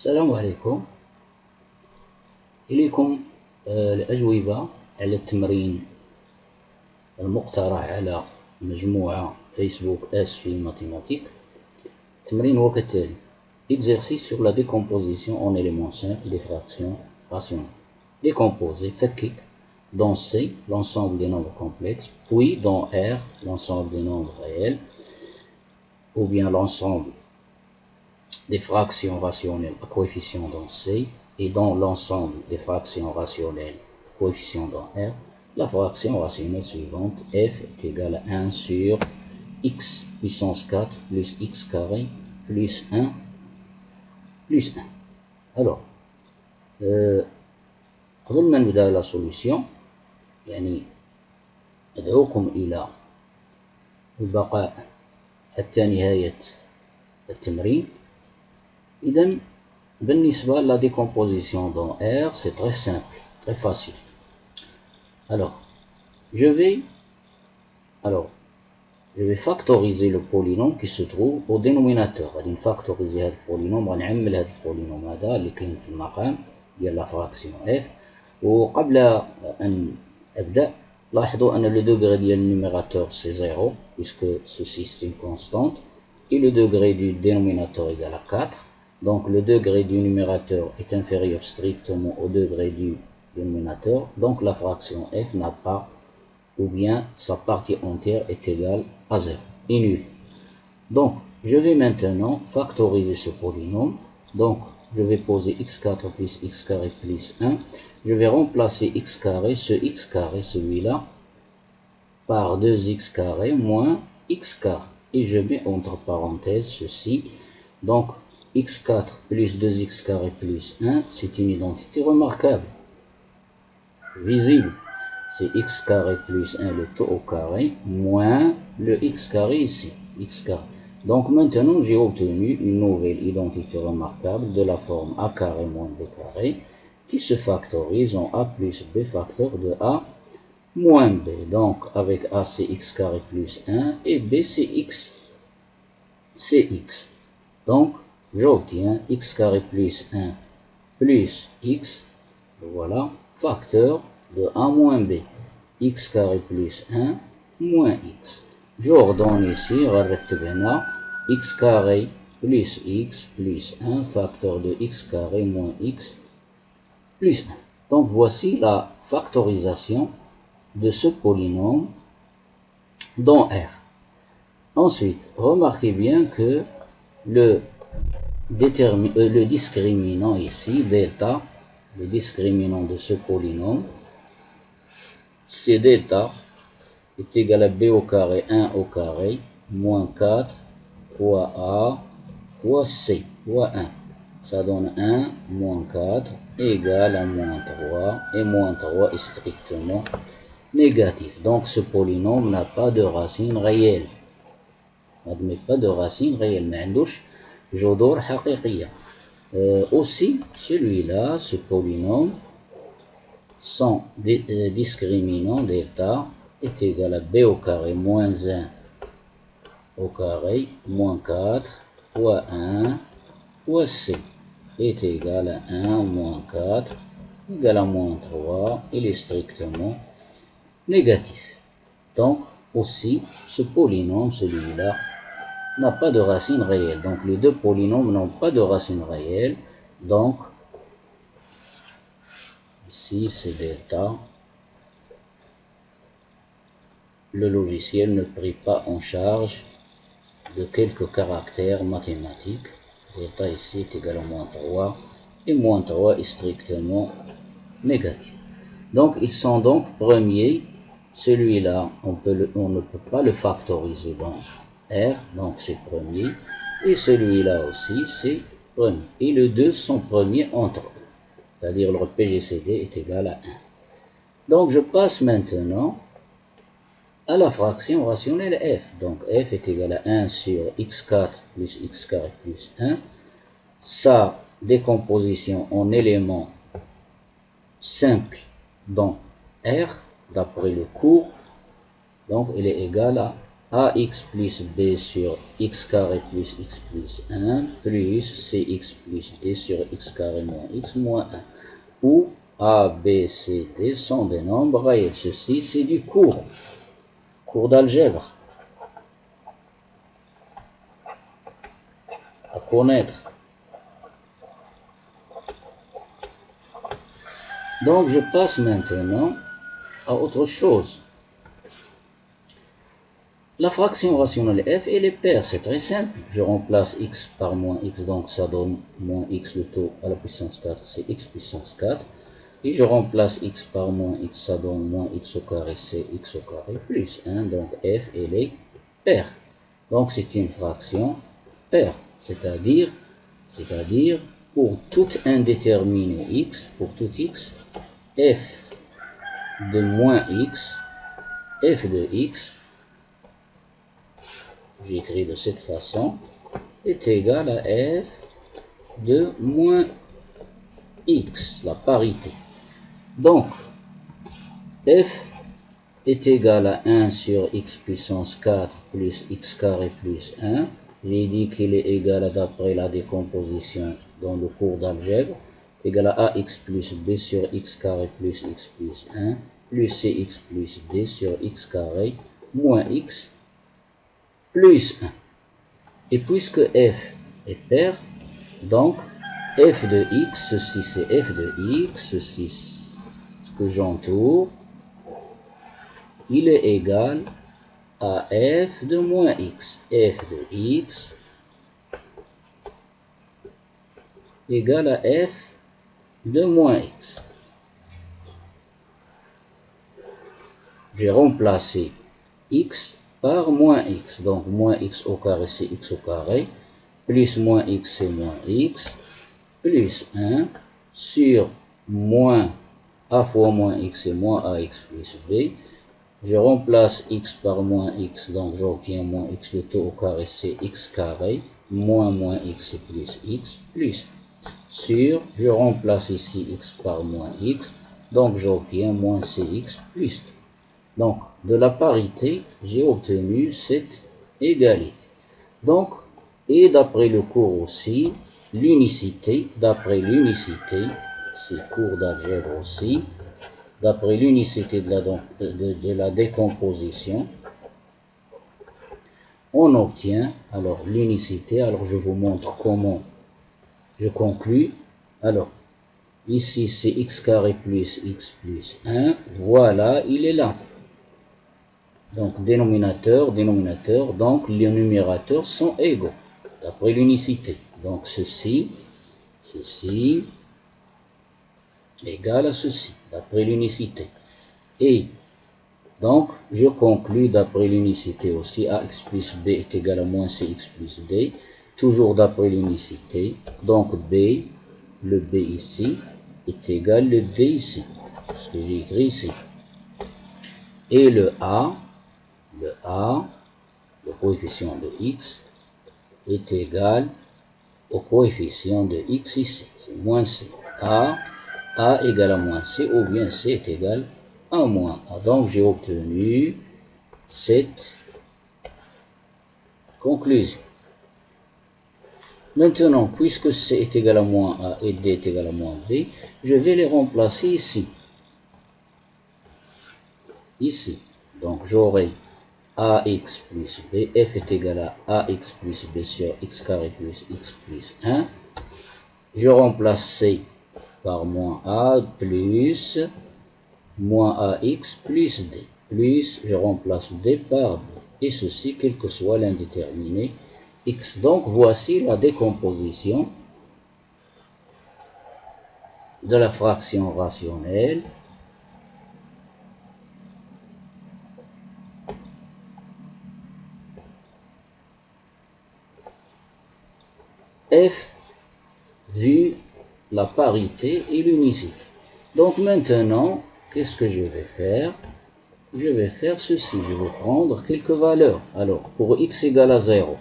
السلام عليكم. إليكم الأجوبة على التمرين المقترح على مجموعة فيسبوك في mathématiques. التمرين هو كالتالي: Exercice sur la décomposition en éléments simples des fractions rationnelles. Décomposer, فكك dans C l'ensemble des nombres complexes, puis dans R l'ensemble des nombres réels, ou bien l'ensemble des fractions rationnelles à coefficient dans C, et dans l'ensemble des fractions rationnelles coefficient dans R, la fraction rationnelle suivante, f est égale à 1 sur x puissance 4 plus x carré plus 1 plus 1. Alors, قبل ما نبدأ la solution يعني أدعوكم إلى البقاء حتى نهاية التمرين. إذن بالنسبة à la décomposition dans R, c'est très simple, très facile. Alors, je vais factoriser le polynôme qui se trouve au dénominateur. غادي نفاكتوريزي هذا البولينوم، غنعمل هذا البولينوم هذا اللي كاين في المقام ديال لا فراكسيون f. وقبل أن أبدأ لاحظوا أن le degré ديال النيميراتور c'est 0 puisque ceci c'est une constante, et le degré du dénominateur égale à 4. Donc le degré du numérateur est inférieur strictement au degré du dénominateur, donc la fraction f n'a pas, ou bien sa partie entière est égale à 0, est nulle. Donc je vais maintenant factoriser ce polynôme. Donc je vais poser x4 plus x carré plus 1. Je vais remplacer x carré, ce x carré, celui-là, par 2x carré moins x carré. Et je mets entre parenthèses ceci. Donc x4 plus 2x carré plus 1, c'est une identité remarquable, visible. C'est x carré plus 1 le tout au carré, moins le x carré ici, x carré. Donc maintenant j'ai obtenu une nouvelle identité remarquable de la forme a carré moins b carré, qui se factorise en a plus b facteur de a moins b. Donc avec a c'est x carré plus 1 et b c'est x. Donc j'obtiens x carré plus 1 plus x, voilà, facteur de a moins b, x carré plus 1 moins x. J'ordonne ici, x carré plus x plus 1, facteur de x carré moins x plus 1. Donc voici la factorisation de ce polynôme dans R. Ensuite, remarquez bien que le discriminant ici, delta, le discriminant de ce polynôme, c'est delta est égal à b au carré 1 au carré moins 4 fois a fois c fois 1. Ça donne 1 moins 4 égale à moins 3, et moins 3 est strictement négatif. Donc ce polynôme n'a pas de racine réelle. n'admet pas de racine réelle, ما عندوش جذور حقيقية. Aussi, celui-là, ce polynôme, son discriminant delta est égal à b au carré moins 1 au carré moins 4 fois 1 fois c est égal à 1 moins 4 égal à moins 3, il est strictement négatif. Donc aussi, ce polynôme, celui-là, n'a pas de racine réelle. Donc les deux polynômes n'ont pas de racine réelle. Donc ici c'est delta. Le logiciel ne prit pas en charge de quelques caractères mathématiques. Delta ici est égal à moins 3 et moins 3 est strictement négatif. Donc ils sont donc premiers. Celui-là on ne peut pas le factoriser dans R, donc c'est premier, et celui-là aussi c'est premier, et les deux sont premiers entre eux, c'est-à-dire leur PGCD est égal à 1. Donc je passe maintenant à la fraction rationnelle f. Donc f est égal à 1 sur x4 plus x carré plus 1. Sa décomposition en éléments simples dans R, d'après le cours, donc elle est égale à ax plus b sur x carré plus x plus 1 plus cx plus d sur x carré moins x moins 1, où a, b, c, d sont des nombres réels. Ceci, c'est du cours d'algèbre à connaître. Donc, je passe maintenant à autre chose. La fraction rationnelle f, elle est paire, c'est très simple. Je remplace x par moins x, donc ça donne moins x, le taux à la puissance 4, c'est x puissance 4. Et je remplace x par moins x, ça donne moins x au carré, c'est x au carré, plus 1. Donc f, elle est paire. Donc c'est une fraction paire, c'est-à-dire pour tout indéterminé x, pour tout x, f de moins x, f de x, j'écris de cette façon, est égal à f de moins x, la parité. Donc, f est égal à 1 sur x puissance 4 plus x carré plus 1. J'ai dit qu'il est égal à, d'après la décomposition dans le cours d'algèbre, égal à ax plus b sur x carré plus x plus 1, plus cx plus d sur x carré moins x plus 1. Et puisque f est paire, donc f de x, ceci c'est f de x, ceci ce que j'entoure, il est égal à f de moins x. F de x égal à f de moins x. J'ai remplacé x par moins x. Donc moins x au carré c'est x au carré, plus moins x c'est moins x, plus 1 sur moins a fois moins x c'est moins ax plus b. Je remplace x par moins x, donc j'obtiens moins x, le taux au carré c'est x carré, moins x c'est plus x, plus sur, je remplace ici x par moins x, donc j'obtiens moins cx plus. Donc, de la parité, j'ai obtenu cette égalité. Donc, et d'après le cours aussi, l'unicité, d'après l'unicité, c'est cours d'algèbre aussi, d'après l'unicité de la décomposition, on obtient alors l'unicité. Alors je vous montre comment je conclus. Alors ici c'est x carré plus x plus 1, voilà, il est là. Donc dénominateur, donc les numérateurs sont égaux d'après l'unicité. Donc ceci égal à ceci d'après l'unicité. Et donc, je conclus d'après l'unicité aussi, ax plus b est égal à moins cx plus d, toujours d'après l'unicité. Donc, b, le b ici, est égal au d ici, ce que j'ai écrit ici. Et le coefficient de x, est égal au coefficient de x ici, c'est moins c. A égale à moins c, ou bien c est égal à moins a. Donc, j'ai obtenu cette conclusion. Maintenant, puisque c est égal à moins a et d est égal à moins b, je vais les remplacer ici. Ici. Donc, j'aurai ax plus b, f est égal à ax plus b sur x carré plus x plus 1. Je remplace c par moins a plus moins ax plus d. Plus, je remplace d par b. Et ceci, quel que soit l'indéterminé x. Donc, voici la décomposition de la fraction rationnelle f vu la parité et l'unicité. Donc maintenant, qu'est-ce que je vais faire? Je vais faire ceci, je vais prendre quelques valeurs. Alors, pour x égale à 0,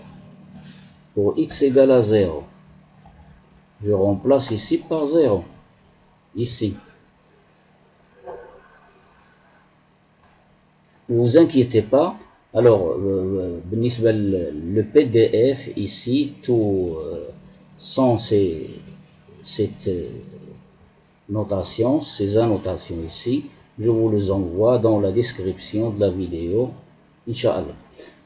pour x égale à 0, je remplace ici par 0, ici. Ne vous inquiétez pas, Alors, بالنسبة le PDF ici, tout sans cette notation, ces annotations ici, je vous les envoie dans la description de la vidéo, Inch'Allah.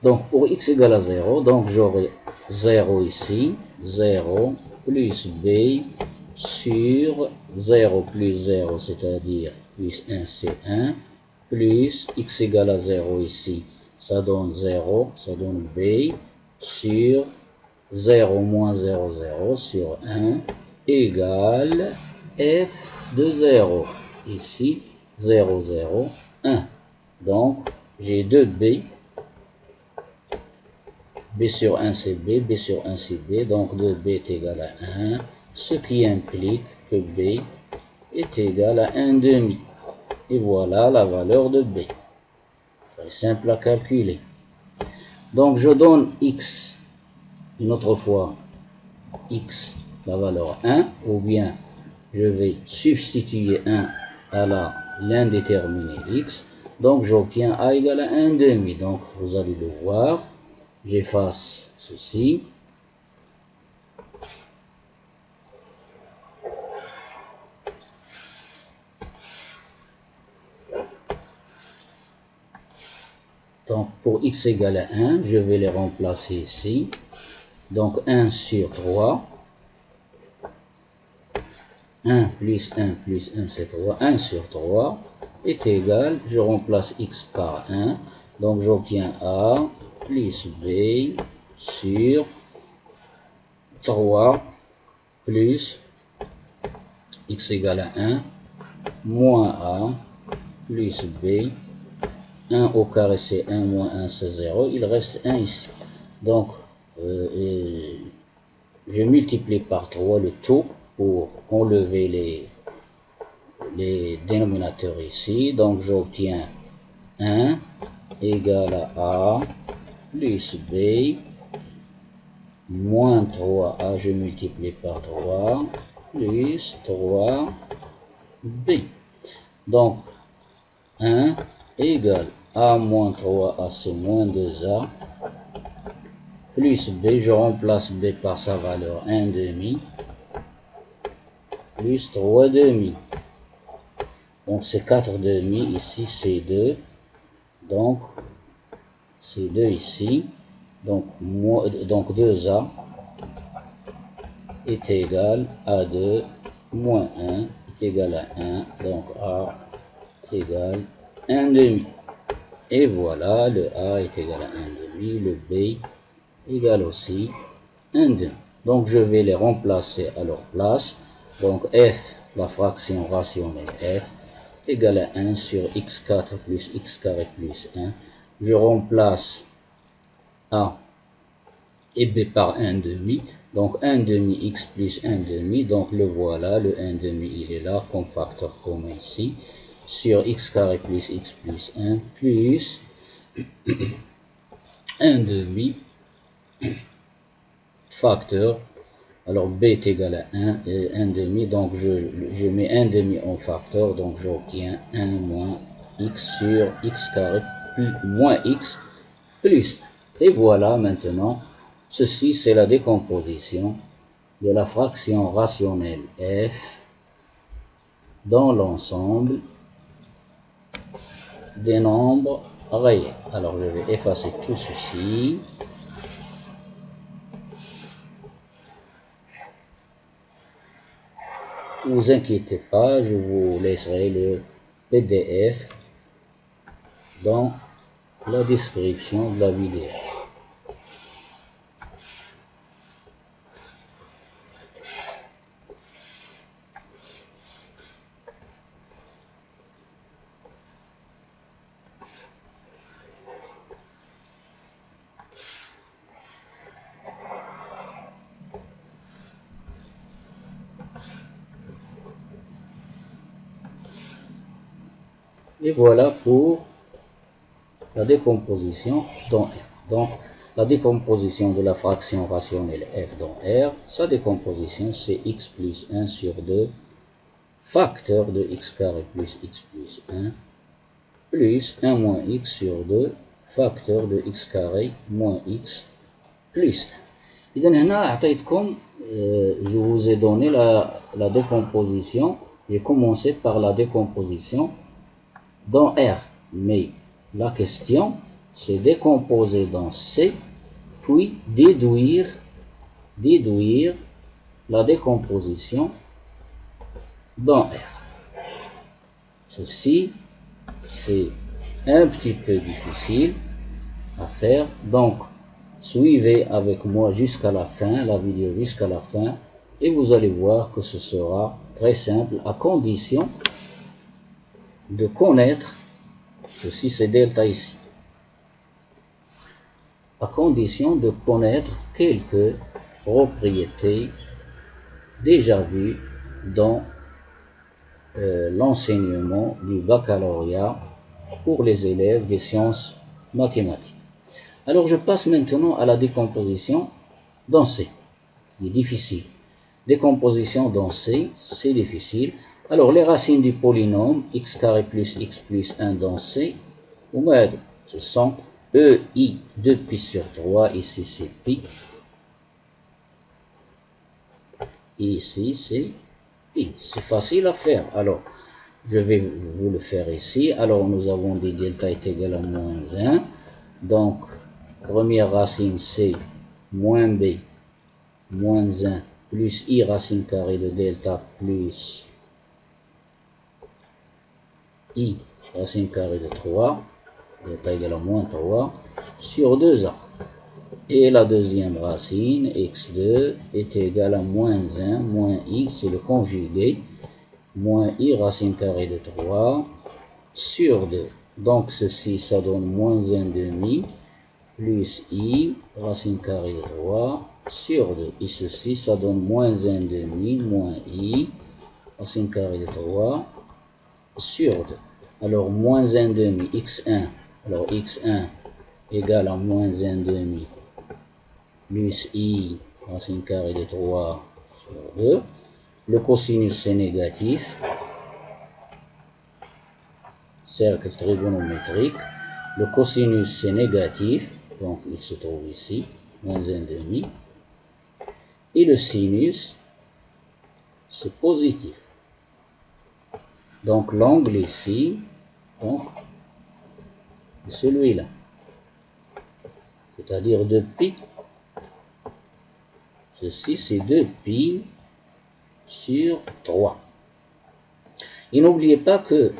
Donc pour x égale à 0, donc j'aurai 0 ici, 0 plus b sur 0 plus 0, c'est-à-dire plus 1 c'est 1, plus x égale à 0 ici, ça donne 0, ça donne b sur 0 moins 0, 0 sur 1 égale f de 0. Ici, 0, 0, 1. Donc, j'ai 2b. B sur 1 c'est b, b sur 1 c'est b. Donc, 2b est égal à 1. Ce qui implique que b est égal à 1 demi. Et voilà la valeur de b. Très simple à calculer. Donc, je donne x, une autre fois, x, la valeur 1, ou bien je vais substituer 1 à l'indéterminé x, donc j'obtiens a égale à 1 demi. Donc vous allez le voir, j'efface ceci. Donc pour x égale à 1, je vais les remplacer ici. Donc 1 sur 3. 1 plus 1 plus 1 c'est 3. 1 sur 3 est égal, je remplace x par 1. Donc j'obtiens a plus b sur 3 plus x égale à 1 moins a plus b. 1 au carré c'est 1 moins 1 c'est 0. Il reste 1 ici. Donc je multiplie par 3 le tout pour enlever les dénominateurs ici. Donc j'obtiens 1 égale à a plus b moins 3a, je multiplie par 3 plus 3b. Donc 1 égale a moins 3a c'est moins 2a plus b, je remplace b par sa valeur 1 demi plus 3 demi. Donc c'est 4 demi, ici c'est 2. Donc c'est 2 ici. Donc 2a est égal à 2 moins 1 est égal à 1. Donc a est égal à 1 demi. Et voilà, le a est égal à 1 demi, le b égale aussi 1 demi. Donc je vais les remplacer à leur place. Donc f, la fraction rationnelle f, est égale à 1 sur x4 plus x carré plus 1. Je remplace a et b par 1 demi. Donc 1 demi x plus 1 demi. Donc le voilà, le 1 demi il est là comme facteur commun ici. Sur x carré plus x plus 1 plus 1 demi facteur. Alors b est égal à 1 et 1 demi, donc je mets 1 demi en facteur, donc j'obtiens 1 moins x sur x carré plus moins x plus. Et voilà maintenant, ceci c'est la décomposition de la fraction rationnelle f dans l'ensemble des nombres réels. Alors je vais effacer tout ceci. Ne vous inquiétez pas, je vous laisserai le PDF dans la description de la vidéo. Et voilà pour la décomposition dans R. Donc, la décomposition de la fraction rationnelle f dans R, sa décomposition c'est x plus 1 sur 2 facteur de x carré plus x plus 1 plus 1 moins x sur 2 facteur de x carré moins x plus 1. إذن هنا أعطيتكم je vous ai donné la décomposition. J'ai commencé par la décomposition dans R, mais la question c'est décomposer dans C, puis déduire la décomposition dans R. Ceci, c'est un petit peu difficile à faire, donc suivez avec moi jusqu'à la fin, la vidéo jusqu'à la fin, et vous allez voir que ce sera très simple, à condition de connaître, ceci c'est delta ici, à condition de connaître quelques propriétés déjà vues dans l'enseignement du baccalauréat pour les élèves des sciences mathématiques. Alors je passe maintenant à la décomposition dans C. C'est difficile. Décomposition dans C, c'est difficile. Alors les racines du polynôme x carré plus x plus 1 dans C, ce sont E, I, 2pi sur 3, ici c'est pi, ici c'est pi. C'est facile à faire. Alors, je vais vous le faire ici. Alors, nous avons dit delta est égal à moins 1. Donc, première racine c'est moins b moins 1 plus i racine carrée de delta plus i racine carrée de 3. Delta égal à moins 3 sur 2a. Et la deuxième racine, x2, est égale à moins 1, moins i, c'est le conjugué, moins i racine carrée de 3 sur 2. Donc ceci, ça donne moins 1 demi, plus i racine carrée de 3 sur 2. Et ceci, ça donne moins 1 demi, moins i racine carrée de 3 sur 2. Alors moins 1 demi, x1, alors x1 égale à moins 1 demi, plus i racine carrée de 3 sur 2. Le cosinus c'est négatif. Cercle trigonométrique. Le cosinus c'est négatif. Donc il se trouve ici. Moins 1 demi. Et le sinus c'est positif. Donc l'angle ici, donc, c'est celui-là. C'est-à-dire 2pi. Ceci c'est 2pi sur 3. Et n'oubliez pas que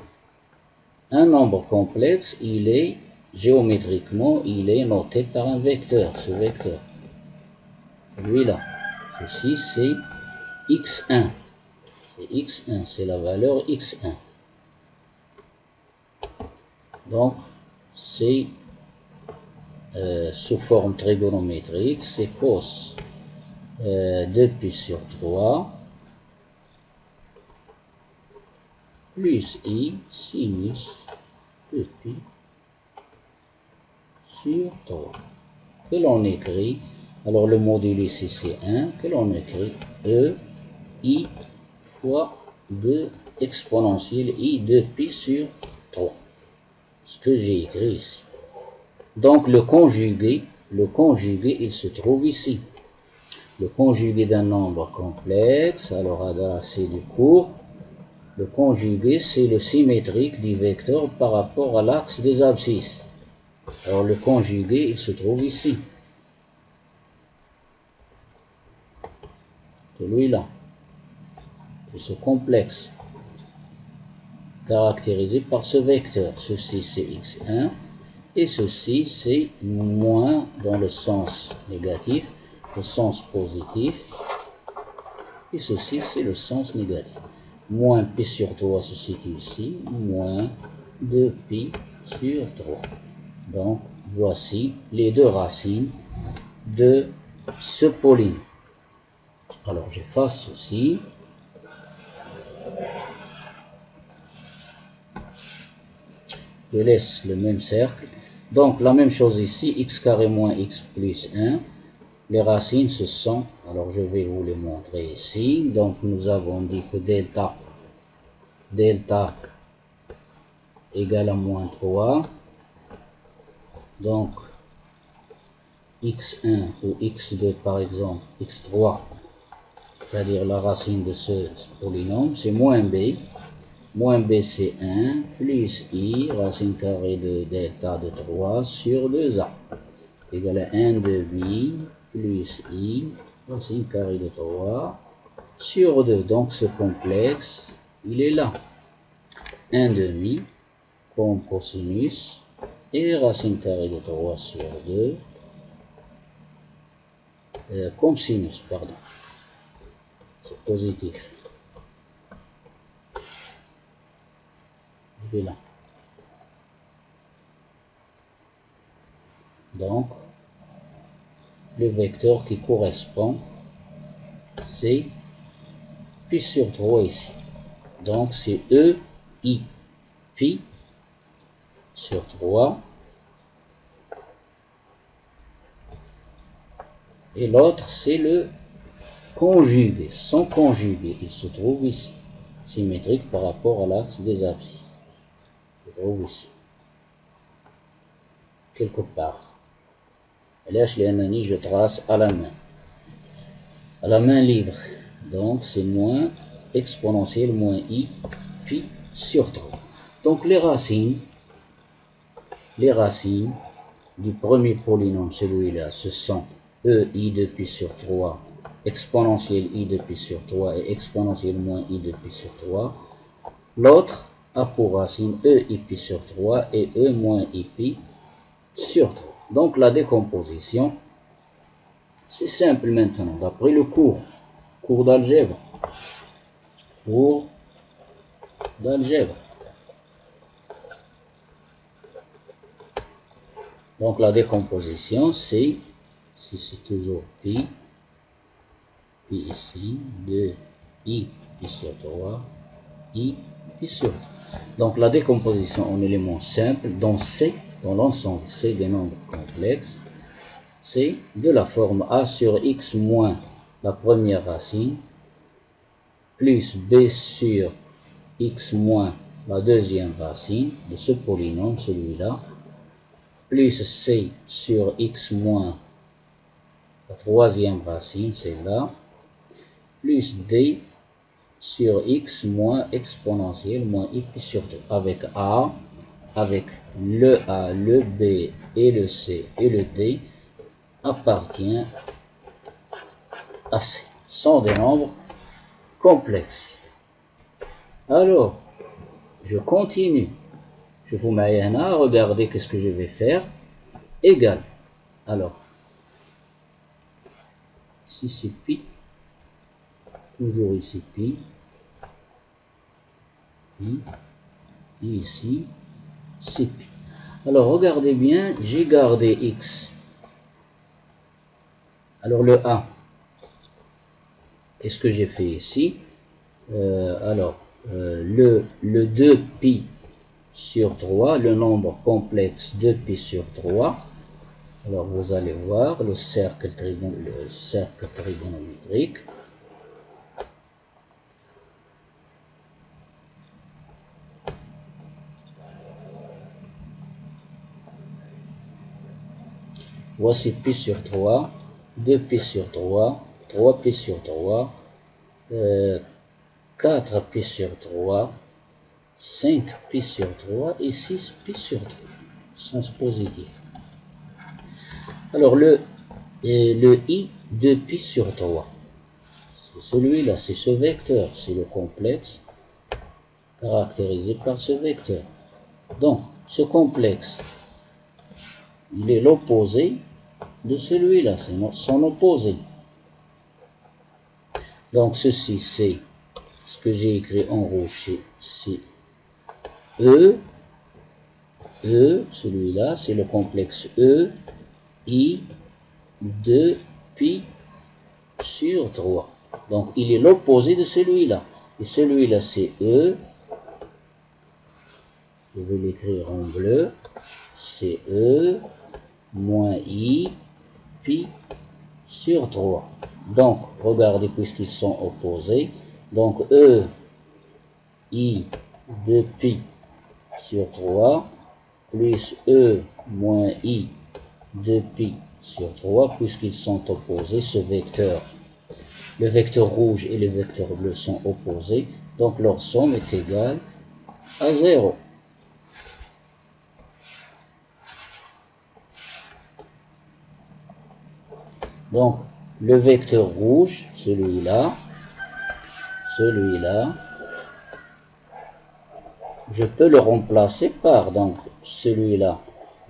un nombre complexe, il est géométriquement, il est noté par un vecteur, ce vecteur. Celui-là. Ceci c'est x1. C'est x1, c'est la valeur x1. Donc c'est sous forme trigonométrique, c'est cos 2pi sur 3 plus i sinus 2pi sur 3 que l'on écrit, alors le module ici c'est 1, que l'on écrit e i fois 2 exponentielle i 2pi sur 3, ce que j'ai écrit ici. Donc le conjugué il se trouve ici. Le conjugué d'un nombre complexe, alors adressé du cours, le conjugué c'est le symétrique du vecteur par rapport à l'axe des abscisses. Alors le conjugué il se trouve ici. Celui-là. C'est ce complexe caractérisé par ce vecteur. Ceci c'est x1 et ceci c'est moins dans le sens négatif, le sens positif, et ceci c'est le sens négatif. Moins pi sur 3 se situe ici, moins 2pi sur 3. Donc voici les deux racines de ce polynôme. Alors j'efface ceci. Je laisse le même cercle. Donc la même chose ici, x carré moins x plus 1. Les racines ce sont, alors je vais vous les montrer ici. Donc nous avons dit que delta égale à moins 3. Donc, x1 ou x2 par exemple, x3, c'est-à-dire la racine de ce polynôme, c'est moins b. Moins b c'est 1 plus i racine carrée de delta de 3 sur 2a égale à 1 demi plus i racine carrée de 3 sur 2. Donc ce complexe, il est là. 1 demi comme cosinus et racine carrée de 3 sur 2 comme sinus, pardon. C'est positif. Il est là. Donc, le vecteur qui correspond, c'est pi sur 3 ici. Donc, c'est E, I, pi sur 3. Et l'autre, c'est le conjugué. Son conjugué, il se trouve ici. Symétrique par rapport à l'axe des abscisses. Il se trouve ici. Quelque part. علاش لأنني je trace à la main libre. Donc c'est moins exponentielle moins i pi sur 3. Donc les racines du premier polynôme, celui-là, ce sont e i de pi sur 3 exponentielle i de pi sur 3 et exponentielle moins i de pi sur 3. L'autre a pour racine e i pi sur 3 et e moins i pi sur 3. Donc la décomposition, c'est simple maintenant, d'après le cours d'algèbre. Cours d'algèbre. Donc la décomposition, c'est, si c'est toujours pi ici, de i pi sur 3, i pi sur 3. Donc la décomposition en éléments simples, dans C, dans l'ensemble C des nombres complexes, c'est de la forme a sur x moins la première racine, plus b sur x moins la deuxième racine de ce polynôme, celui-là, plus c sur x moins la troisième racine, c'est là, plus d sur x moins exponentielle moins i pi sur 2, avec a, avec le a, le b et le c et le d appartient à C. Sont des nombres complexes. Alors, je continue. Je vous mets un regardez qu'est-ce que je vais faire. Égal. Alors, ici c'est pi. Toujours ici pi. Pi. Et ici, c'est pi. Alors, regardez bien, j'ai gardé x. Alors, le a. Qu'est-ce que j'ai fait ici? Le 2pi sur 3, le nombre complexe 2pi sur 3. Alors vous allez voir le cercle trigonométrique. Voici pi sur 3, 2pi sur 3, 3pi sur 3, 4pi sur 3, 5pi sur 3 et 6pi sur 3. Sens positif. Alors le i de pi sur 3, c'est celui-là, c'est ce vecteur, c'est le complexe caractérisé par ce vecteur. Donc ce complexe, il est l'opposé de celui-là, c'est son opposé. Donc ceci c'est ce que j'ai écrit en rouge, c'est E, celui-là, c'est le complexe E, I, 2, pi sur 3. Donc il est l'opposé de celui-là. Et celui-là c'est E, je vais l'écrire en bleu, c'est E moins I, pi sur 3. Donc regardez puisqu'ils sont opposés. Donc E, I, 2 pi sur 3 plus E moins I de pi sur 3, puisqu'ils sont opposés, ce vecteur, le vecteur rouge et le vecteur bleu sont opposés, donc leur somme est égale à 0. Donc, le vecteur rouge, celui-là, je peux le remplacer par, donc, celui-là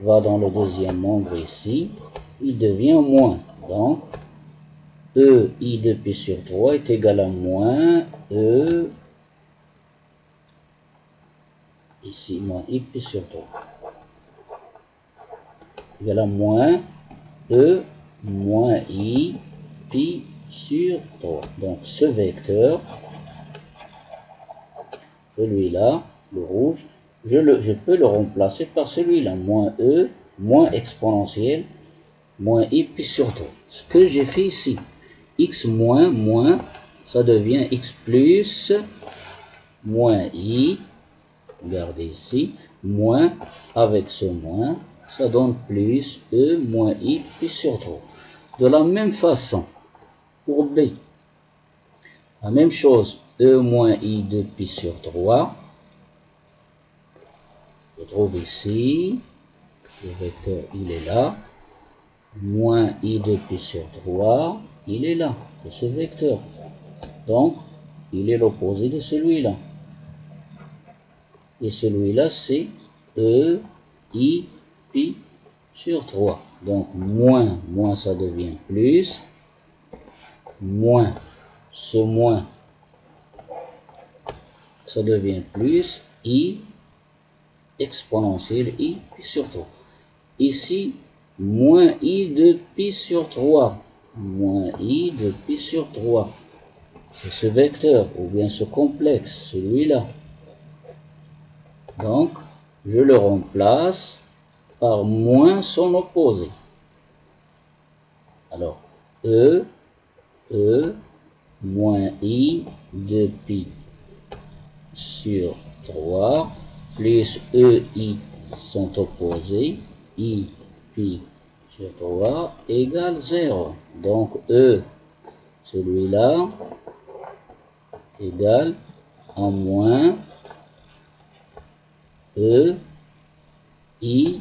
va dans le deuxième membre ici, il devient moins. Donc, E I de pi sur 3 est égal à moins E, ici, moins I pi sur 3. Égal à moins E moins I pi sur 3. Donc, ce vecteur, celui-là, le rouge, je peux le remplacer par celui-là, moins E, moins exponentielle, moins I pi sur 3. Ce que j'ai fait ici, x moins, moins, ça devient x plus, moins I, regardez ici, moins, avec ce moins, ça donne plus E moins I pi sur 3. De la même façon, pour B, la même chose, E moins I de pi sur 3, je trouve ici, le vecteur il est là, moins I de pi sur 3, il est là, c'est ce vecteur. Donc, il est l'opposé de celui-là. Et celui-là, c'est E, I, pi sur 3. Donc, moins, moins, ça devient plus. Moins, ce moins, ça devient plus. I, exponentielle, I, pi sur 3. Ici, moins I de pi sur 3. Moins I de pi sur 3. C'est ce vecteur, ou bien ce complexe, celui-là. Donc, je le remplace par moins son opposé. Alors, E, moins I de pi sur 3, plus EI sont opposés, I, pi sur 3 égale 0. Donc, E, celui-là, égale à moins E, I,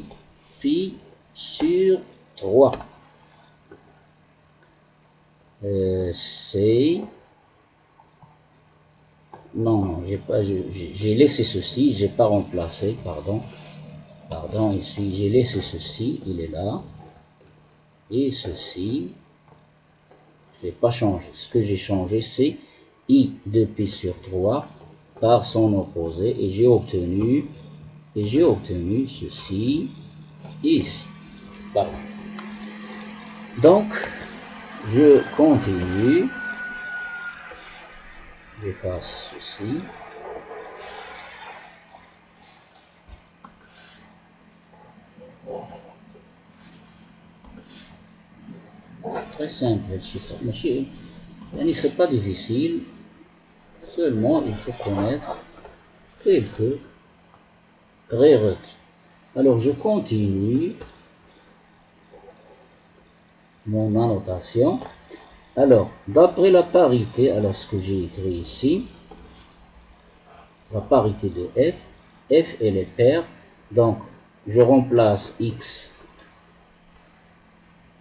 pi sur 3. C'est... Non, j'ai laissé ceci, j'ai pas remplacé, pardon, ici, j'ai laissé ceci, il est là, et ceci, je l'ai pas changé. Ce que j'ai changé, c'est I de pi sur 3 par son opposé, et j'ai obtenu ceci, et ici. Voilà. Donc, je continue, j'efface ceci. Très simple, c'est pas difficile, seulement il faut connaître quelques prérequis. Alors je continue mon annotation. Alors, d'après la parité, alors ce que j'ai écrit ici, la parité de f elle est paire, donc je remplace x,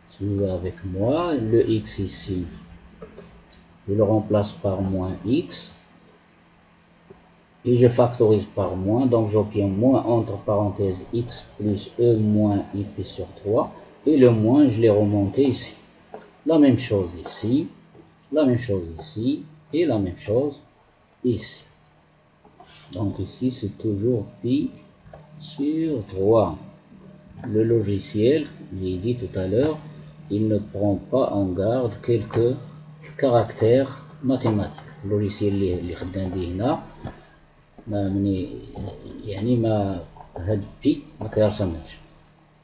suivez avec moi, le x ici, je le remplace par moins x, et je factorise par moins, donc j'obtiens moins entre parenthèses x plus e moins i pi sur 3, et le moins je l'ai remonté ici. La même chose ici, la même chose ici, et la même chose ici. Donc ici c'est toujours pi sur 3. Le logiciel, j'ai dit tout à l'heure, il ne prend pas en garde quelques caractères mathématiques. Le logiciel اللي خدام به هنا يعني ما هاد بي ما كيرسمهاش.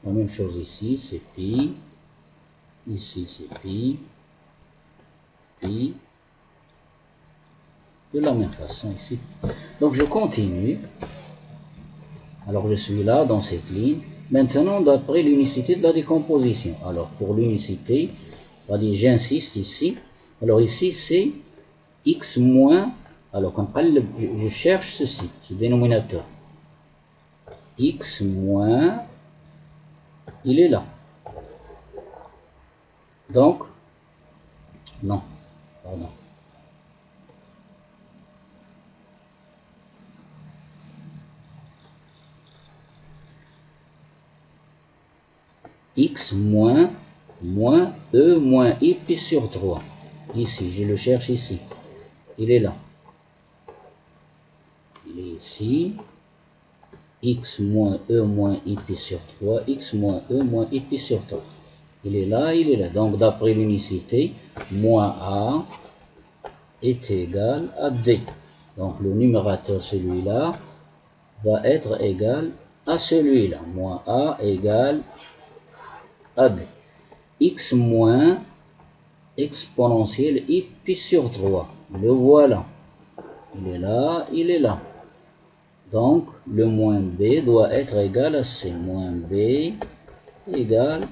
La même chose ici, c'est pi, ici c'est pi, de la même façon ici. Donc je continue. Alors je suis là dans cette ligne. Maintenant, d'après l'unicité de la décomposition. Alors pour l'unicité, j'insiste ici. Alors ici c'est x moins, alors quand je cherche ceci, ce dénominateur. X moins, il est là. Donc, non, pardon. X moins E moins I pi sur 3. Ici, je le cherche ici. Il est là. Il est ici. X moins E moins I pi sur 3. X moins E moins I pi sur 3. Il est là, il est là. Donc, d'après l'unicité, moins A est égal à D. Donc, le numérateur, celui-là, va être égal à celui-là. Moins A égale à D. X moins exponentielle I pi sur 3. Le voilà. Il est là, il est là. Donc, le moins B doit être égal à C. Moins B égale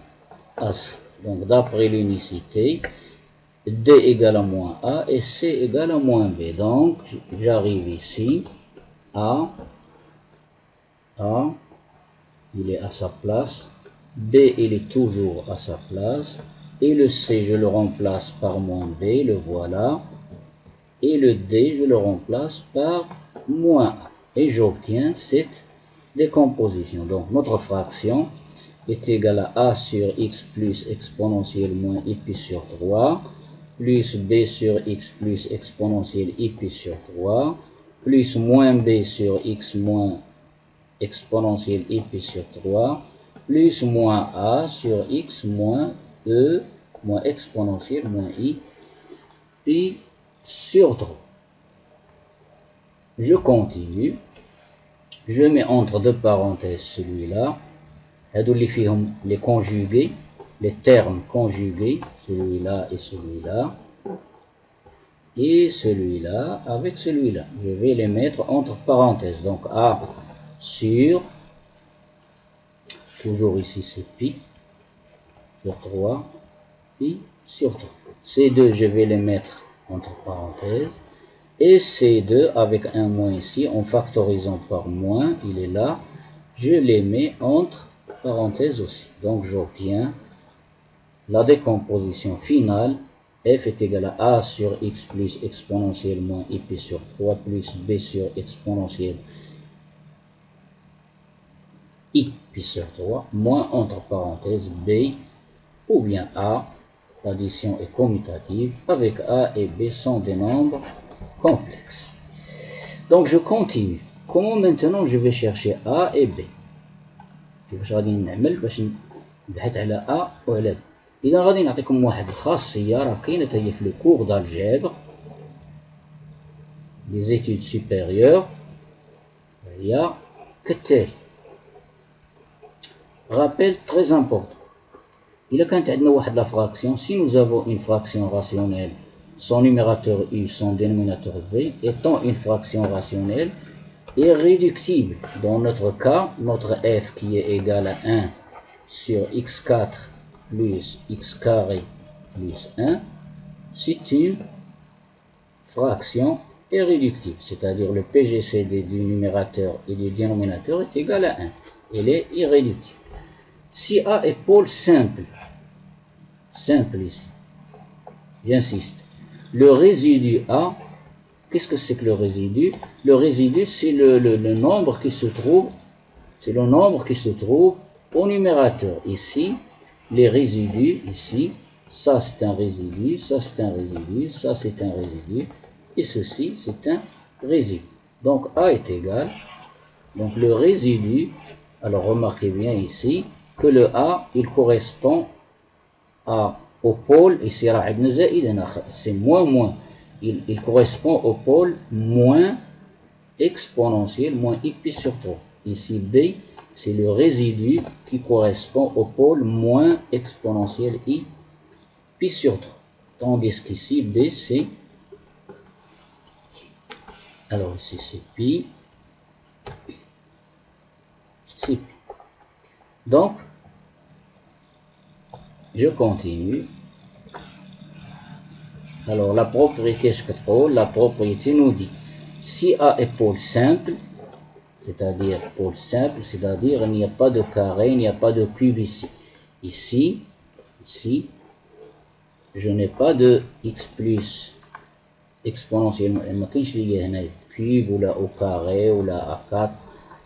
à C. Donc, d'après l'unicité, D égale à moins A et C égale à moins B. Donc, j'arrive ici. A, il est à sa place. B, il est toujours à sa place. Et le C, je le remplace par moins B, le voilà. Et le D, je le remplace par moins A. Et j'obtiens cette décomposition. Donc, notre fraction est égale à A sur X plus exponentielle moins I pi sur 3, plus B sur X plus exponentielle I pi sur 3, plus moins B sur X moins exponentielle I pi sur 3, plus moins A sur X moins E moins exponentielle moins I pi sur 3. Je continue. Je mets entre deux parenthèses celui-là. Les conjugués, les termes conjugués, celui-là et celui-là. Et celui-là avec celui-là. Je vais les mettre entre parenthèses. Donc A sur, toujours ici c'est pi sur 3, pi sur 3. Ces deux, je vais les mettre entre parenthèses. Et ces deux, avec un moins ici, en factorisant par moins, il est là, je les mets entre parenthèses aussi. Donc j'obtiens la décomposition finale. F est égal à A sur X plus exponentielle moins I pi sur 3 plus B sur exponentielle I pi sur 3 moins entre parenthèses B ou bien A. L'addition est commutative. Avec A et B sont des nombres complexes. Donc je continue. Comment maintenant je vais chercher A et B? كيفاش غادي نعمل باش نبحث على A وعلى B؟ إذا غادي نعطيكم واحد الخاصية راه كاينة هي في لو كور d'algèbre des études supérieures هي كالتالي. Rappel très important. إذا كانت عندنا واحد لا fraction, si nous avons une fraction rationnelle, son numérateur U, son dénominateur V, étant une fraction rationnelle, irréductible. Dans notre cas, notre f qui est égal à 1 sur x4 plus x carré plus 1, c'est une fraction irréductible, c'est-à-dire le PGCD du numérateur et du dénominateur est égal à 1. Elle est irréductible. Si A est pôle simple ici, j'insiste, le résidu A, qu'est-ce que c'est que le résidu? Le résidu, c'est le nombre qui se trouve, au numérateur. Ici, les résidus, ici, ça c'est un résidu, ça c'est un résidu, ça c'est un résidu, et ceci c'est un résidu. Donc A est égal, donc le résidu, alors remarquez bien ici, que le A, il correspond au pôle, ici c'est moins, il correspond au pôle moins exponentielle moins I pi sur 3. Ici B, c'est le résidu qui correspond au pôle moins exponentielle I pi sur 3. Tandis qu'ici B, c'est, alors ici c'est pi Donc, je continue. Alors, la propriété, la propriété nous dit, si A est pôle simple, c'est-à-dire pôle simple, c'est-à-dire il n'y a pas de carré, il n'y a pas de cube ici. Ici, je n'ai pas de x plus exponentiellement, cube ou là au carré ou là à 4.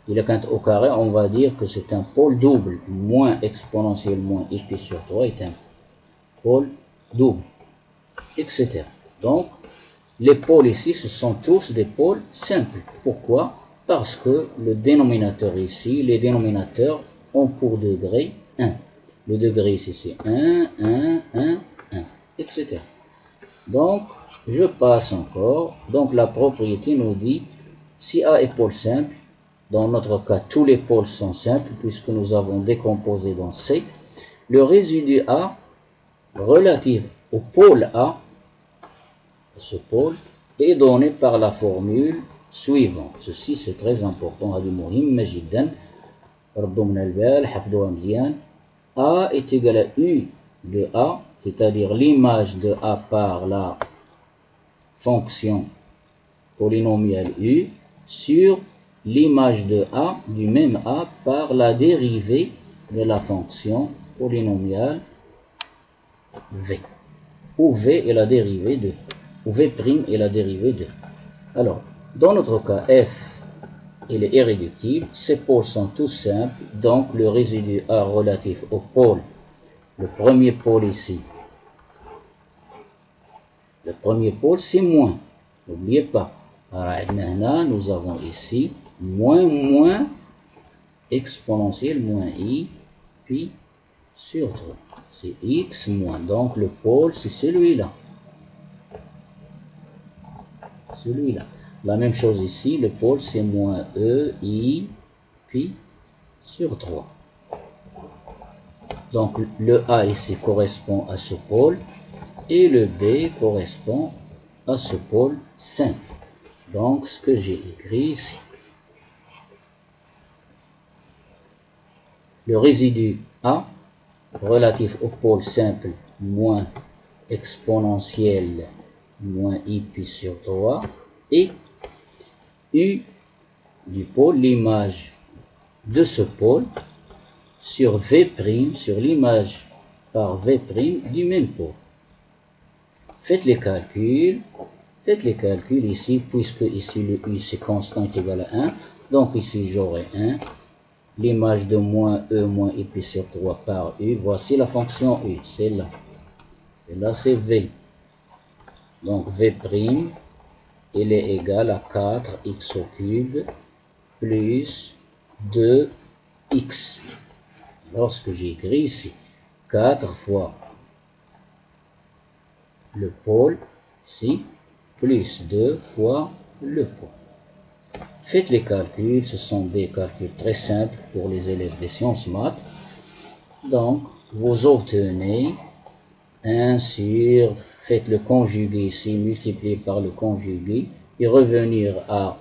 Il est quand au carré, on va dire que c'est un pôle double, moins exponentiel moins x sur 3 est un pôle double, etc. Donc, les pôles ici, ce sont tous des pôles simples. Pourquoi? Parce que le dénominateur ici, les dénominateurs ont pour degré 1. Le degré ici, c'est 1, 1, etc. Donc, je passe encore. Donc, la propriété nous dit, si A est pôle simple, dans notre cas, tous les pôles sont simples, puisque nous avons décomposé dans C, le résidu A, relatif au pôle A, ce pôle, est donné par la formule suivante. Ceci, c'est très important. A est égal à U de A, c'est-à-dire l'image de A par la fonction polynomiale U sur l'image de A, du même A, par la dérivée de la fonction polynomiale V, où V est la dérivée de, où V' est la dérivée de. Alors, dans notre cas, F, il est irréductible, ces pôles sont tous simples, donc le résidu A relatif au pôle, le premier pôle ici, le premier pôle c'est moins, n'oubliez pas. Alors, nous avons ici moins exponentielle moins I, pi sur 3. C'est x moins, donc le pôle c'est celui-là. Celui-là. La même chose ici, le pôle c'est moins E, I, pi sur 3. Donc le A ici correspond à ce pôle et le B correspond à ce pôle simple. Donc ce que j'ai écrit ici. Le résidu A relatif au pôle simple moins exponentielle moins I pi sur 3 et U du pôle, l'image de ce pôle sur V', sur l'image par V' du même pôle. Faites les calculs ici, puisque ici le U c'est constant est égal à 1, donc ici j'aurai 1, l'image de moins E moins I pi sur 3 par U, voici la fonction U, c'est là, et là c'est V, donc V', il est égal à 4x au cube plus 2x. Lorsque j'écris ici 4 fois le pôle, ici, plus 2 fois le pôle. Faites les calculs, ce sont des calculs très simples pour les élèves des sciences maths. Donc, vous obtenez 1 sur, faites le conjugué ici, multiplié par le conjugué, et revenir à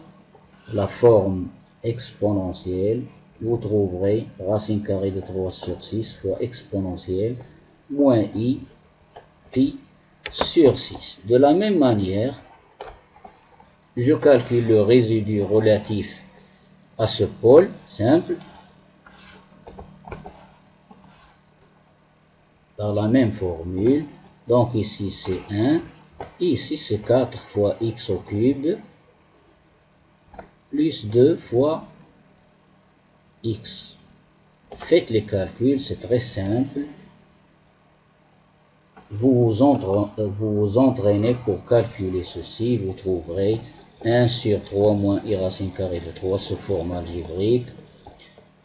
la forme exponentielle, vous trouverez racine carrée de 3 sur 6 fois exponentielle moins I pi sur 6. De la même manière, je calcule le résidu relatif à ce pôle simple par la même formule. Donc ici c'est 1, ici c'est 4 fois x au cube plus 2 fois x. Faites les calculs, c'est très simple. Vous vous entraînez pour calculer ceci, vous trouverez 1 sur 3 moins I racine carrée de 3 sous forme algébrique,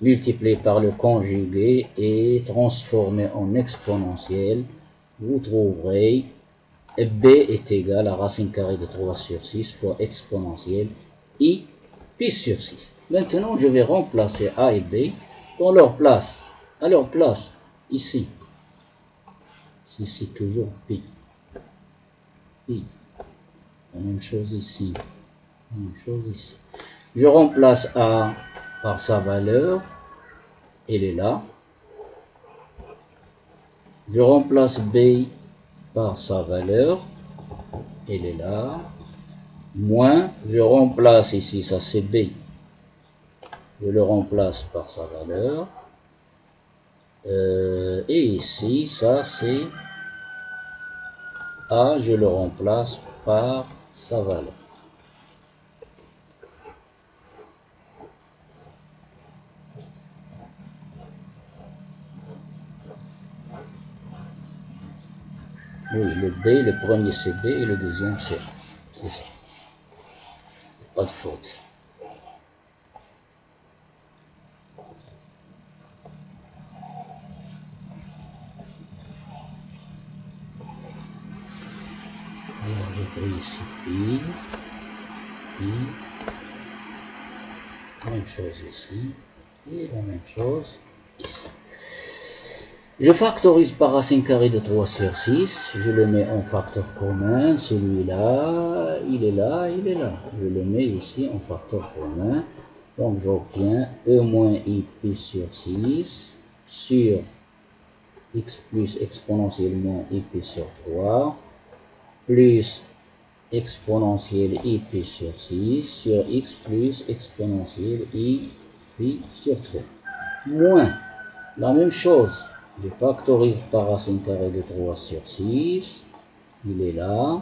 multiplié par le conjugué et transformé en exponentielle, vous trouverez B est égal à racine carrée de 3 sur 6 fois exponentielle I pi sur 6. Maintenant, je vais remplacer A et B dans leur place, à leur place, ici. Ici, toujours pi. Pi. La même chose ici. La même chose ici. Je remplace A par sa valeur. Elle est là. Je remplace B par sa valeur, elle est là, moins, je remplace ici, ça c'est B, je le remplace par sa valeur, et ici, ça c'est A, je le remplace par sa valeur. Oui, le B, le premier c'est B et le deuxième c'est A. C'est ça. Pas de faute. Alors j'écris ici I, même chose ici, et la même chose ici. Je factorise par racine carrée de 3 sur 6, je le mets en facteur commun, celui-là, il est là, il est là. Je le mets ici en facteur commun, donc j'obtiens E moins I plus sur 6 sur x plus exponentielle moins I plus sur 3, plus exponentielle I plus sur 6 sur x plus exponentielle I puis sur 3, moins la même chose. Je factorise par racine carrée de 3 sur 6. Il est là.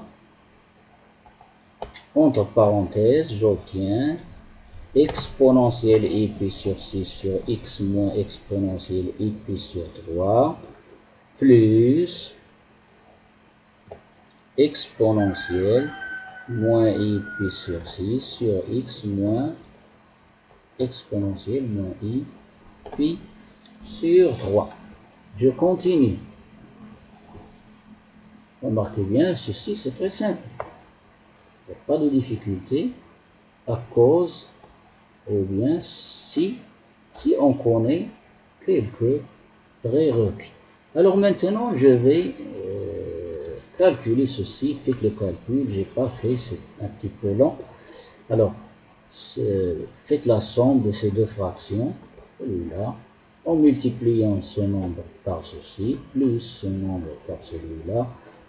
Entre parenthèses, j'obtiens exponentielle I plus sur 6 sur x moins exponentielle I plus sur 3 plus exponentielle moins I plus sur 6 sur x moins exponentielle moins I puis sur 3. Je continue. Remarquez bien, ceci c'est très simple. Il n'y a pas de difficulté à cause, ou bien si on connaît quelques prérequis. Alors maintenant, je vais calculer ceci. Faites le calcul, j'ai pas fait, c'est un petit peu long. Alors, faites la somme de ces deux fractions, celui-là, en multipliant ce nombre par ceci, plus ce nombre par celui-là.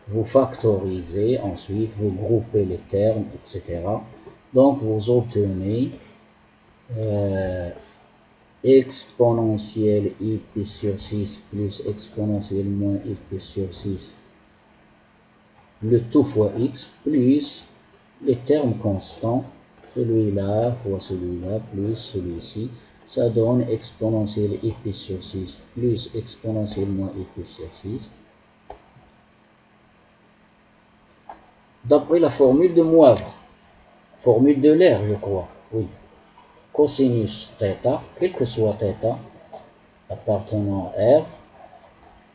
Vous factorisez, ensuite vous groupez les termes, etc. Donc vous obtenez exponentielle I plus sur 6 plus exponentielle moins I plus sur 6, le tout fois x, plus les termes constants, celui-là fois celui-là, plus celui-ci. Ça donne exponentielle I plus sur 6 plus exponentielle moins I plus sur 6. D'après la formule de Moivre, formule de l'air, je crois, oui. Cosinus θ, quel que soit θ, appartenant à R,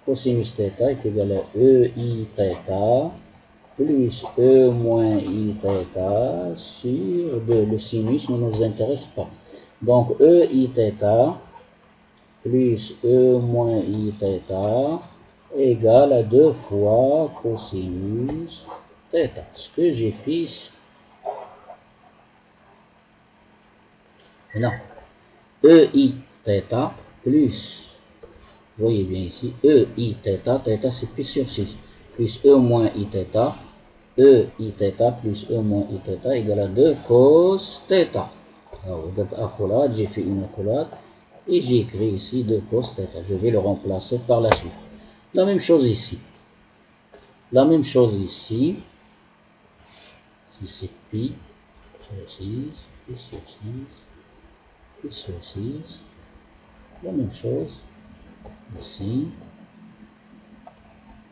cosinus θ est égal à EIθ plus E moins Iθ sur 2. Le sinus ne nous intéresse pas. Donc EIθ plus E moins Iθ égale à 2 fois cosinus θ. Ce que j'ai fait ici. Maintenant, EIθ plus, vous voyez bien ici, EIθ, θ c'est pi sur 6, plus E moins Iθ, EIθ plus E moins Iθ égale à 2 cos θ. Alors, vous êtes accolade, j'ai fait une accolade, et j'ai écrit ici 2 cos θ. Je vais le remplacer par la suite. La même chose ici. La même chose ici. Si c'est pi sur 6, pi sur 6, pi sur 6. La même chose ici.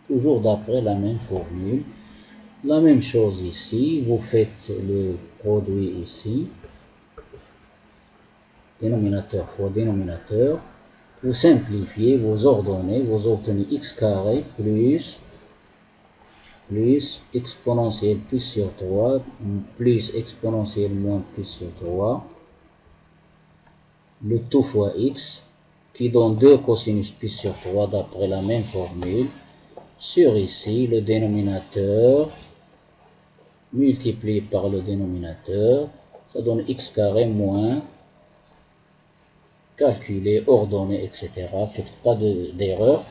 Toujours d'après la même formule. La même chose ici. Vous faites le produit ici. Dénominateur fois dénominateur. Vous simplifiez, vous ordonnez, vous obtenez x carré plus exponentielle plus sur 3 plus exponentielle moins plus sur 3, le tout fois x, qui donne 2 cosinus plus sur 3 d'après la même formule, sur ici le dénominateur multiplié par le dénominateur, ça donne x carré moins calculer, ordonner, etc. Faites pas d'erreur.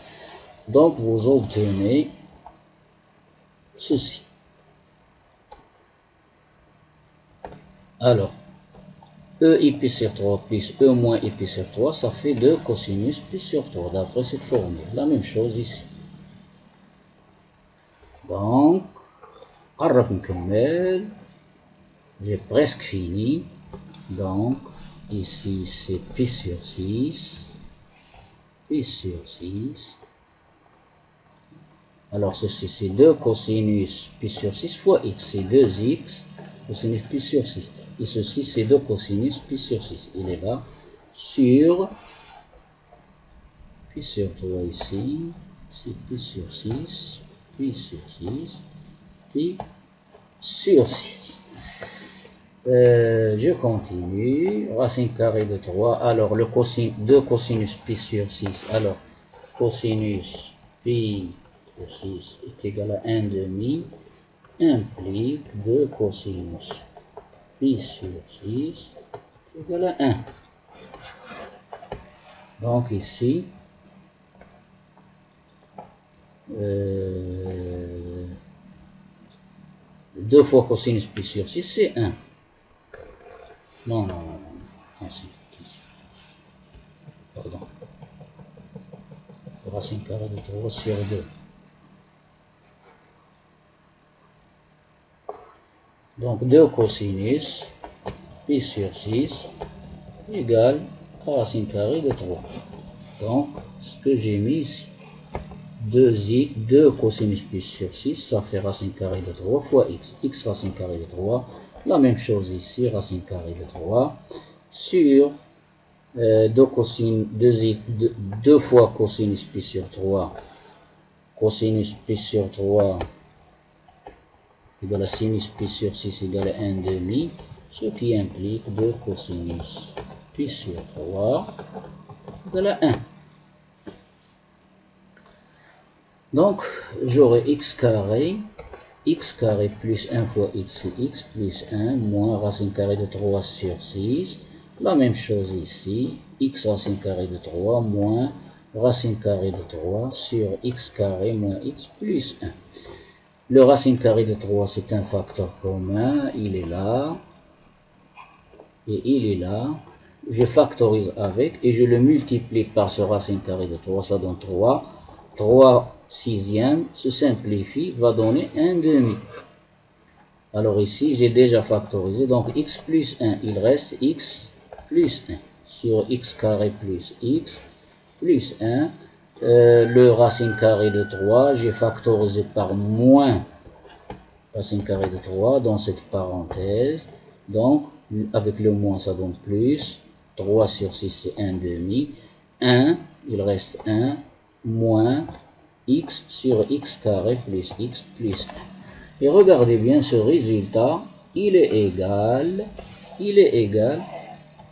Donc vous obtenez ceci. Alors, E pi sur 3 plus E moins pi sur 3, ça fait 2 cosinus pi sur 3, d'après cette formule. La même chose ici. Donc, j'ai presque fini. Donc, ici c'est pi sur 6. Pi sur 6. Alors, ceci c'est 2 cosinus pi sur 6 fois x. C'est 2x cosinus pi sur 6. Et ceci c'est 2 cosinus pi sur 6. Il est là. Sur pi sur 3 ici. C'est pi sur 6. Pi sur 6. Pi sur 6. Je continue. Racine carrée de 3. Alors, le cosinus, 2 cosinus pi sur 6. Alors, cosinus pi sur 6 est égal à 1 demi. Implique 2 cosinus pi sur 6 est égal à 1. Donc, ici, 2 fois cosinus pi sur 6, c'est 1. Non. Ensuite, pardon. Racine carrée de 3 sur 2. Donc 2 cosinus pi sur 6 égale à racine carrée de 3. Donc, ce que j'ai mis ici, 2 cosinus pi sur 6, ça fait racine carrée de 3 fois x. X racine carrée de 3. La même chose ici, racine carrée de 3. Sur 2 fois cosinus pi sur 3. Cosinus pi sur 3 égale à sinus pi sur 6 égale à 1 demi. Ce qui implique 2 cosinus pi sur 3 égale à 1. Donc, j'aurai x carré plus 1 fois x, c'est x plus 1 moins racine carrée de 3 sur 6. La même chose ici, x racine carrée de 3 moins racine carrée de 3 sur x carré moins x plus 1. Le racine carrée de 3, c'est un facteur commun, il est là, et il est là. Je factorise avec, et je le multiplie par ce racine carrée de 3, ça donne 3. 3 sixièmes se simplifie, va donner 1 demi. Alors ici, j'ai déjà factorisé, donc x plus 1, il reste x plus 1, sur x carré plus x plus 1. Le racine carrée de 3, j'ai factorisé par moins racine carrée de 3 dans cette parenthèse. Donc, avec le moins, ça donne plus. 3 sur 6, c'est 1 demi. 1, il reste 1, moins x sur x carré plus x plus 1. Et regardez bien ce résultat, il est égal,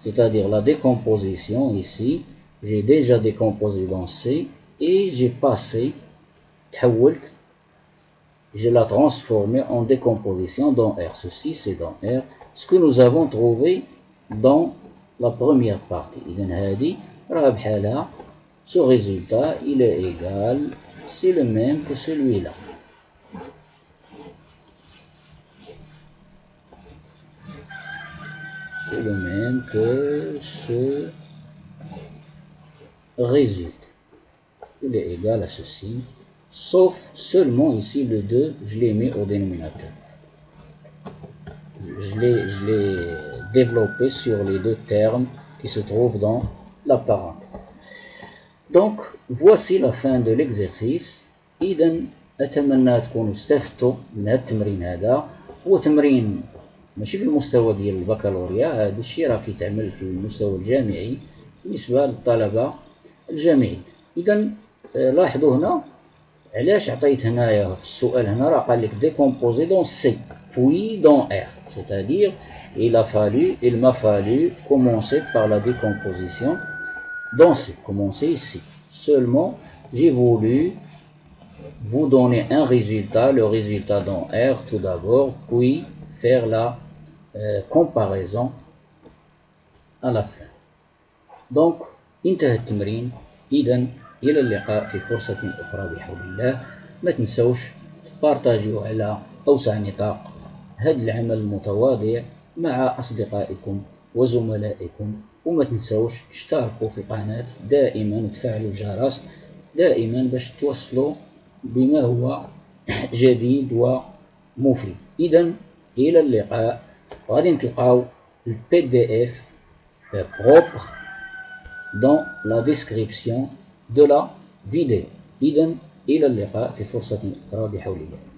c'est-à-dire la décomposition ici, j'ai déjà décomposé dans C, et j'ai passé, je l'ai transformé en décomposition dans R. Ceci, c'est dans R, ce que nous avons trouvé dans la première partie. Ce résultat, il est égal, c'est le même que celui-là. C'est le même que ce résultat. Il est égal à ceci. Sauf seulement ici le 2, je l'ai mis au dénominateur. Je l'ai développé sur les deux termes qui se trouvent dans la parenthèse. Donc, voici la fin de l'exercice. إذا أتمنى تكونوا استفدتوا من هذا التمرين هذا. هو تمرين ماشي في المستوى ديال البكالوريا، هذا الشيء راه كيتعمل في المستوى الجامعي بالنسبة للطلبة الجامعيين. إذا لاحظوا هنا علاش عطيت هنايا في السؤال هنا راه قال لك décomposer dans C puis dans R, c'est-à-dire il m'a fallu commencer par la décomposition dans C, commencer ici. Seulement j'ai voulu vous donner un résultat, le résultat dans R tout d'abord, puis faire la comparaison à la fin. Donc انتهى التمرين. إذا إلى اللقاء في فرصة أخرى بحول الله. ما تنسوش تبارتاجيو على أوسع نطاق هذا العمل المتواضع مع أصدقائكم وزملائكم، وما تنسوش اشتركوا في القناة دائما وتفعلوا الجرس دائما باش توصلوا بما هو جديد ومفيد. إذا إلى اللقاء. غادي نتلقاو الPDF propre dans la description de la vidéo. إذا إلى اللقاء في فرصة أخرى بحول الله.